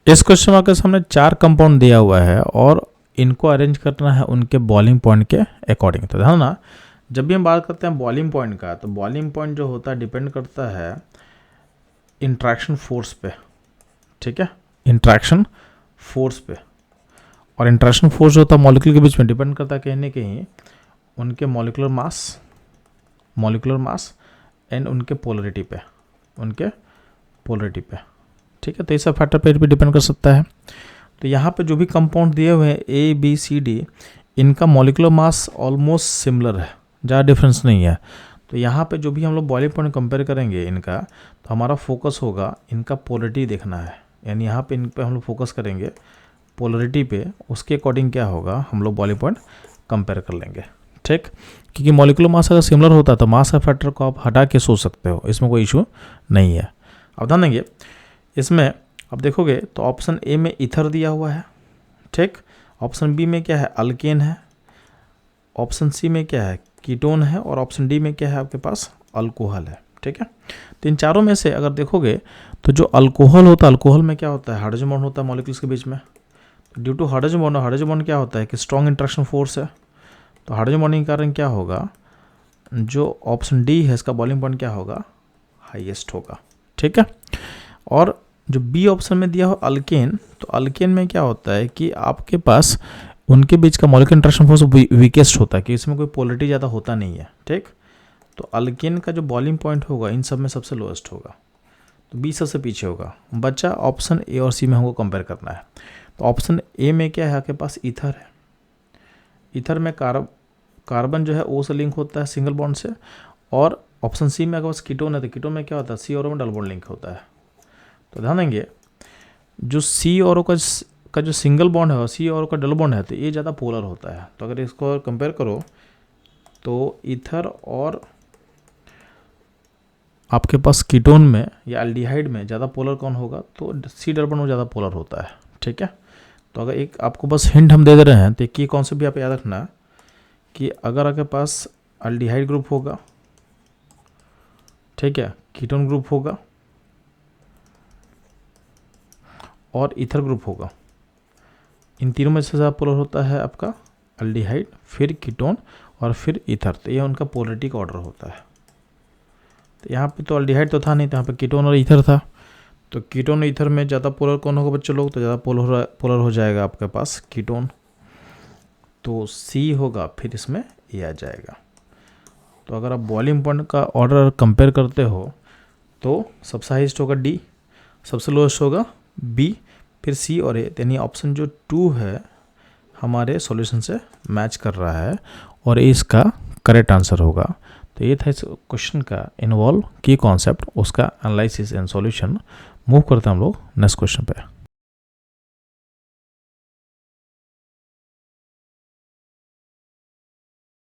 इस question mark के सामने 4 कंपाउंड दिया हुआ है और इनको अरेंज करना है उनके बॉइलिंग पॉइंट के अकॉर्डिंग। तो ध्यान ना, जब भी हम बात करते हैं बॉइलिंग पॉइंट का, तो बॉइलिंग पॉइंट जो होता है डिपेंड करता है इंट्रैक्शन फोर्स पे, ठीक है, इंट्रैक्शन फोर्स पे। और इंट्रैक्शन फोर्स जो होता है मॉलिक्यूल के बीच में डिपेंड करता है कहीं ना कहीं उनके मॉलिक्यूलर मास एंड उनके पोलरिटी पे, ठीक है। तो ये सब फैक्टर पे भी डिपेंड कर सकता है। तो यहाँ पे जो भी कंपाउंड दिए हुए हैं ए बी सी डी, इनका मॉलिक्यूलर मास ऑलमोस्ट सिमिलर है, ज़्यादा डिफरेंस नहीं है। तो यहाँ पे जो भी हम लोग बॉइलिंग पॉइंट कंपेयर करेंगे इनका, तो हमारा फोकस होगा इनका पोलरिटी देखना है, यानी यहाँ पे इन पे हम लोग फोकस करेंगे पोलरिटी पे, उसके अकॉर्डिंग क्या होगा हम लोग बॉइलिंग पॉइंट कंपेयर कर लेंगे, ठीक। क्योंकि मॉलिक्यूलर मास अगर सिमिलर होता है तो मास का फैक्टर को आप हटा के सोच सकते हो, इसमें कोई इशू नहीं है। अब ध्यान देंगे इसमें, अब देखोगे तो ऑप्शन ए में ईथर दिया हुआ है, ठीक। ऑप्शन बी में क्या है, अल्केन है। ऑप्शन सी में क्या है, कीटोन है। और ऑप्शन डी में क्या है आपके पास, अल्कोहल है, ठीक है। तो इन चारों में से अगर देखोगे तो जो अल्कोहल होता है, अल्कोहल में क्या होता है, हाइड्रोजन बॉन्ड होता है मॉलिक्यूल्स के बीच में। ड्यू टू हाइड्रोजन बॉन्ड क्या होता है कि स्ट्रॉन्ग इंट्रैक्शन फोर्स है। तो हाइड्रोजन बॉन्डिंग के कारण क्या होगा, जो ऑप्शन डी है इसका बॉइलिंग पॉइंट क्या होगा, हाईएस्ट होगा, ठीक है। और जो बी ऑप्शन में दिया हो अल्केन, तो अल्केन में क्या होता है कि आपके पास उनके बीच का मॉलिक्यूलर इंट्रैक्शन फोर्स वीकेस्ट होता है, कि इसमें कोई पोलरिटी ज़्यादा होता नहीं है, ठीक। तो अल्केन का जो बॉइलिंग पॉइंट होगा इन सब में सबसे लोएस्ट होगा, तो बी सबसे पीछे होगा। बच्चा ऑप्शन ए और सी में हमको कंपेयर करना है। तो ऑप्शन ए में क्या है आपके पास, ईथर है। ईथर में कार्बन जो है ओ से लिंक होता है सिंगल बॉन्ड से। और ऑप्शन सी में आपके पास कीटोन है, तो कीटोन में क्या होता है, सी और ओ में डबल बॉन्ड लिंक होता है। तो ध्यान देंगे जो सी और ओ का जो सिंगल बॉन्ड है और सी और ओ का डबल बॉन्ड है, तो ये ज़्यादा पोलर होता है। तो अगर इसको कंपेयर करो तो ईथर और आपके पास कीटोन में या एल्डिहाइड में ज़्यादा पोलर कौन होगा, तो सी डबल बॉन्ड ज़्यादा पोलर होता है, ठीक है। तो अगर एक आपको बस हिंट हम दे रहे हैं, तो एक कॉन्सेप्ट भी आप याद रखना कि अगर आपके पास एल्डिहाइड ग्रुप होगा, ठीक है, कीटोन ग्रुप होगा और ईथर ग्रुप होगा, इन तीनों में से ज़्यादा पोलर होता है आपका एल्डिहाइड, फिर कीटोन और फिर ईथर। तो ये उनका पोलरिटी का ऑर्डर होता है। तो यहाँ पे तो एल्डिहाइड तो था नहीं, तो यहाँ पे कीटोन और ईथर था। तो कीटोन और ईथर में ज़्यादा पोलर कौन होगा बच्चों लोग, तो ज़्यादा पोलर हो जाएगा आपके पास कीटोन, तो सी होगा, फिर इसमें ए आ जाएगा। तो अगर आप बॉइलिंग पॉइंट का ऑर्डर कंपेयर करते हो तो सबसे हाईएस्ट होगा डी, सबसे लोएस्ट होगा बी, फिर सी और ए। यानी ऑप्शन जो 2 है हमारे सॉल्यूशन से मैच कर रहा है और ए इसका करेक्ट आंसर होगा। तो ये था इस क्वेश्चन का इन्वॉल्व की कॉन्सेप्ट, उसका एनालिसिस एंड सॉल्यूशन। मूव करते हैं हम लोग नेक्स्ट क्वेश्चन पे।